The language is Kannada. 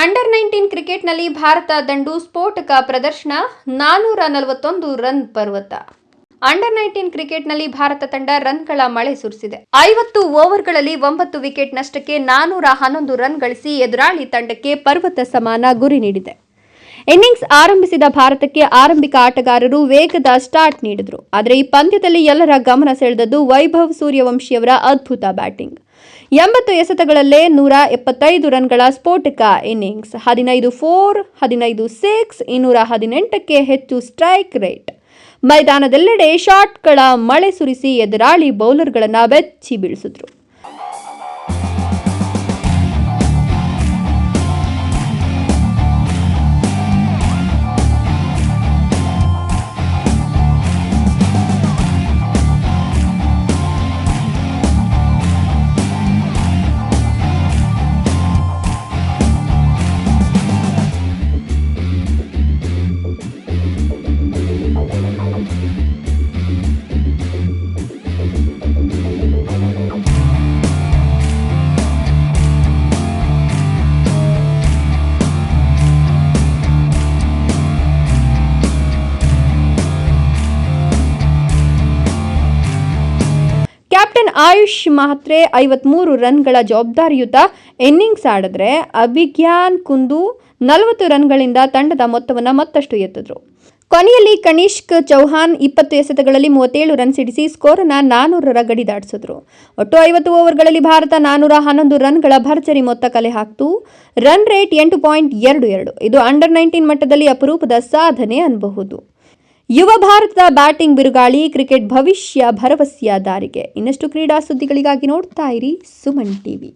ಅಂಡರ್-19 ಕ್ರಿಕೆಟ್ನಲ್ಲಿ ಭಾರತ ದಂಡು ಸ್ಫೋಟಕ ಪ್ರದರ್ಶನ 441 ರನ್ ಪರ್ವತ. ಅಂಡರ್-19 ಕ್ರಿಕೆಟ್ನಲ್ಲಿ ಭಾರತ ತಂಡ ರನ್ಗಳ ಮಳೆ ಸುರಿಸಿದೆ. 50 ಓವರ್ಗಳಲ್ಲಿ 9 ವಿಕೆಟ್ ನಷ್ಟಕ್ಕೆ 411 ರನ್ ಗಳಿಸಿ ಎದುರಾಳಿ ತಂಡಕ್ಕೆ ಪರ್ವತ ಸಮಾನ ಗುರಿ ನೀಡಿದೆ. ಇನ್ನಿಂಗ್ಸ್ ಆರಂಭಿಸಿದ ಭಾರತಕ್ಕೆ ಆರಂಭಿಕ ಆಟಗಾರರು ವೇಗದ ಸ್ಟಾರ್ಟ್ ನೀಡಿದರು. ಆದರೆ ಈ ಪಂದ್ಯದಲ್ಲಿ ಎಲ್ಲರ ಗಮನ ಸೆಳೆದದ್ದು ವೈಭವ್ ಸೂರ್ಯವಂಶಿಯವರ ಅದ್ಭುತ ಬ್ಯಾಟಿಂಗ್. 80 ಎಸೆತಗಳಲ್ಲೇ 175 ರನ್ಗಳ ಸ್ಫೋಟಕ ಇನ್ನಿಂಗ್ಸ್, 15 4, 15 6, 218ಕ್ಕೆ ಹೆಚ್ಚು ಸ್ಟ್ರೈಕ್ ರೇಟ್. ಮೈದಾನದೆಲ್ಲೆಡೆ ಶಾಟ್ಗಳ ಮಳೆ ಸುರಿಸಿ ಎದುರಾಳಿ ಬೌಲರ್ಗಳನ್ನು ಬೆಚ್ಚಿ ಬೀಳಿಸಿದ್ರು. ಕ್ಯಾಪ್ಟನ್ ಆಯುಷ್ ಮಹಾತ್ರೆ 53 ರನ್ಗಳ ಜವಾಬ್ದಾರಿಯುತ ಇನ್ನಿಂಗ್ಸ್ ಆಡಿದ್ರೆ ಅಭಿಗ್ಯಾನ್ ಕುಂದು 40 ರನ್ಗಳಿಂದ ತಂಡದ ಮೊತ್ತವನ್ನು ಮತ್ತಷ್ಟು ಎತ್ತಿದ್ರು. ಕೊನೆಯಲ್ಲಿ ಕನಿಷ್ಕ್ ಚೌಹಾನ್ 20 ಎಸೆತಗಳಲ್ಲಿ 37 ರನ್ ಸಿಡಿಸಿ ಸ್ಕೋರನ್ನು 400ರ ಗಡಿ ದಾಟಿಸಿದ್ರು. ಒಟ್ಟು 50 ಓವರ್ಗಳಲ್ಲಿ ಭಾರತ 411 ರನ್ಗಳ ಭರ್ಜರಿ ಮೊತ್ತ ಕಲೆ ಹಾಕಿತು. Run rate 8.22. ಇದು ಅಂಡರ್-19 ಮಟ್ಟದಲ್ಲಿ ಅಪರೂಪದ ಸಾಧನೆ ಅನ್ನಬಹುದು. ಯುವ ಭಾರತದ ಬ್ಯಾಟಿಂಗ್ ಬಿರುಗಾಳಿ, ಕ್ರಿಕೆಟ್ ಭವಿಷ್ಯ ಭರವಸೆಯ ದಾರಿಗೆ. ಇನ್ನಷ್ಟು ಕ್ರೀಡಾ ಸುದ್ದಿಗಳಿಗಾಗಿ ನೋಡ್ತಾ ಇರಿ ಸುಮನ್ ಟಿವಿ.